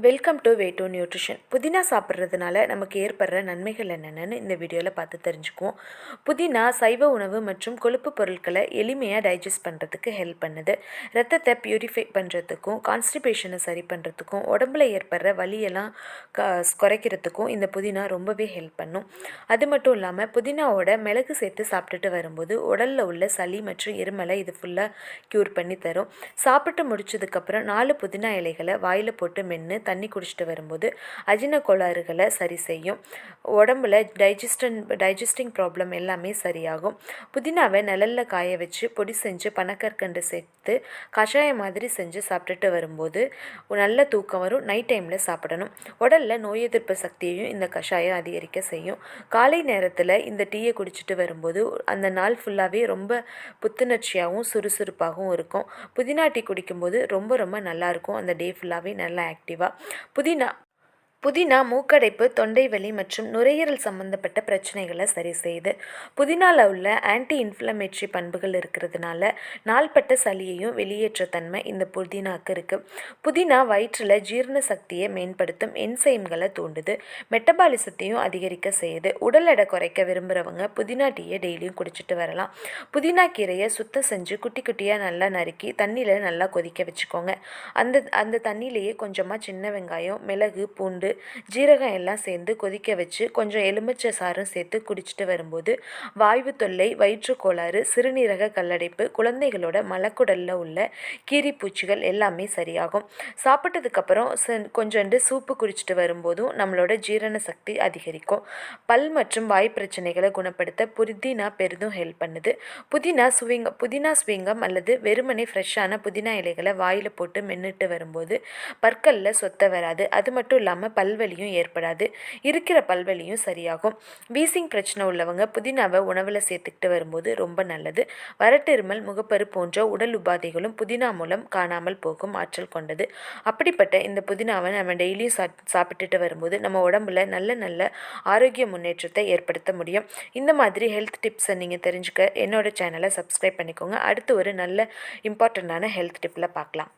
Welcome to way to nutrition. புதினா சாப்பிட்றதுனால நமக்கு ஏற்படுற நன்மைகள் என்னென்னு இந்த வீடியோவில் பார்த்து தெரிஞ்சுக்குவோம். புதினா சைவ உணவு மற்றும் கொழுப்பு பொருட்களை எளிமையாக டைஜஸ்ட் பண்ணுறதுக்கு ஹெல்ப் பண்ணுது. ரத்தத்தை பியூரிஃபை பண்ணுறதுக்கும் கான்ஸ்டிபேஷனை சரி பண்ணுறதுக்கும் உடம்புல ஏற்படுற வலியெல்லாம் குறைக்கிறதுக்கும் இந்த புதினா ரொம்பவே ஹெல்ப் பண்ணும். அது மட்டும் இல்லாமல் புதினாவோட மிளகு சேர்த்து சாப்பிட்டுட்டு வரும்போது உடலில் உள்ள சளி மற்றும் இருமலை இது ஃபுல்லாக க்யூர் பண்ணி தரும். சாப்பிட்டு முடிச்சதுக்கப்புறம் 4 புதினா இலைகளை வாயில் போட்டு மென்று தண்ணி குடிச்சிட்டு வரும்போது அஜீரண கோளாறுகளை சரி செய்யும். உடம்புல டைஜஸ்டிங் ப்ராப்ளம் எல்லாமே சரியாகும். புதினாவை நிழலில் காய வச்சு பொடி செஞ்சு பனக்கற்கண்டு சேர்த்து கஷாயம் மாதிரி செஞ்சு சாப்பிட்டுட்டு வரும்போது நல்ல தூக்கம் வரும். நைட் டைமில் சாப்பிடணும். உடலில் நோய் எதிர்ப்பு சக்தியையும் இந்த கஷாயம் அதிகரிக்க செய்யும். காலை நேரத்தில் இந்த டீயை குடிச்சிட்டு வரும்போது அந்த நாள் ஃபுல்லாகவே ரொம்ப புத்துணர்ச்சியாகவும் சுறுசுறுப்பாகவும் இருக்கும். புதினா டீ குடிக்கும்போது ரொம்ப ரொம்ப நல்லாயிருக்கும். அந்த டே ஃபுல்லாகவே நல்லா ஆக்டிவாக. புதினா மூக்கடைப்பு, தொண்டை வலி மற்றும் நுரையீரல் சம்பந்தப்பட்ட பிரச்சனைகளை சரி செய்யுது. புதினாவில் உள்ள ஆன்டி இன்ஃப்ளமேட்டரி பண்புகள் இருக்கிறதுனால நாள்பட்ட சளியையும் வெளியேற்ற தன்மை இந்த புதினாக்கு இருக்குது. புதினா வயிற்றில் ஜீரண சக்தியை மேம்படுத்தும், என்சைம்களை தூண்டுது, மெட்டபாலிசத்தையும் அதிகரிக்க செய்யுது. உடல் எடை குறைக்க விரும்புகிறவங்க புதினா டீயை டெய்லியும் குடிச்சிட்டு வரலாம். புதினா கீரையை சுத்தம் செஞ்சு குட்டி குட்டியாக நல்லா நறுக்கி தண்ணியில் நல்லா கொதிக்க வச்சுக்கோங்க. அந்த தண்ணியிலேயே கொஞ்சமாக சின்ன வெங்காயம், மிளகு, பூண்டு, ஜீரகம் எல்லாம் சேர்ந்து கொதிக்க வச்சு கொஞ்சம் எலுமிச்சை சாறும் சேர்த்து குடிச்சிட்டு வரும்போது வாய்வு தொல்லை, வயிற்றுக்கோளாறு, சிறுநீரக கல்லடைப்பு, குழந்தைகளோட மலக்குடலில் உள்ள கீரிப்பூச்சிகள் எல்லாமே சரியாகும். சாப்பிட்டதுக்கப்புறம் கொஞ்சோண்டு சூப்பு குடிச்சிட்டு வரும்போதும் நம்மளோட ஜீரண சக்தி அதிகரிக்கும். பல் மற்றும் வாய் பிரச்சனைகளை குணப்படுத்த புதினா பெரிதும் ஹெல்ப் பண்ணுது. புதினா ஸ்விங்கம் அல்லது வெறுமனே ஃப்ரெஷ்ஷான புதினா இலைகளை வாயில் போட்டு மென்னுட்டு வரும்போது பற்களில் சொத்த வராது. அது மட்டும் இல்லாமல் பல்வலியும் ஏற்படாது. இருக்கிற பல்வலியும் சரியாகும். வீசிங் பிரச்சனை உள்ளவங்க புதினாவை உணவில் சேர்த்துக்கிட்டு வரும்போது ரொம்ப நல்லது. வறட்டிருமல், முகப்பரு போன்ற உடல் உபாதைகளும் புதினா மூலம் காணாமல் போகும் ஆற்றல் கொண்டது. அப்படிப்பட்ட இந்த புதினாவை நம்ம டெய்லியும் சாப்பிட்டுட்டு வரும்போது நம்ம உடம்புல நல்ல நல்ல ஆரோக்கிய முன்னேற்றத்தை ஏற்படுத்த முடியும். இந்த மாதிரி ஹெல்த் டிப்ஸை நீங்கள் தெரிஞ்சுக்க என்னோட சேனலை சப்ஸ்கிரைப் பண்ணிக்கோங்க. அடுத்து ஒரு நல்ல இம்பார்ட்டண்ட்டான ஹெல்த் டிப்பில் பார்க்கலாம்.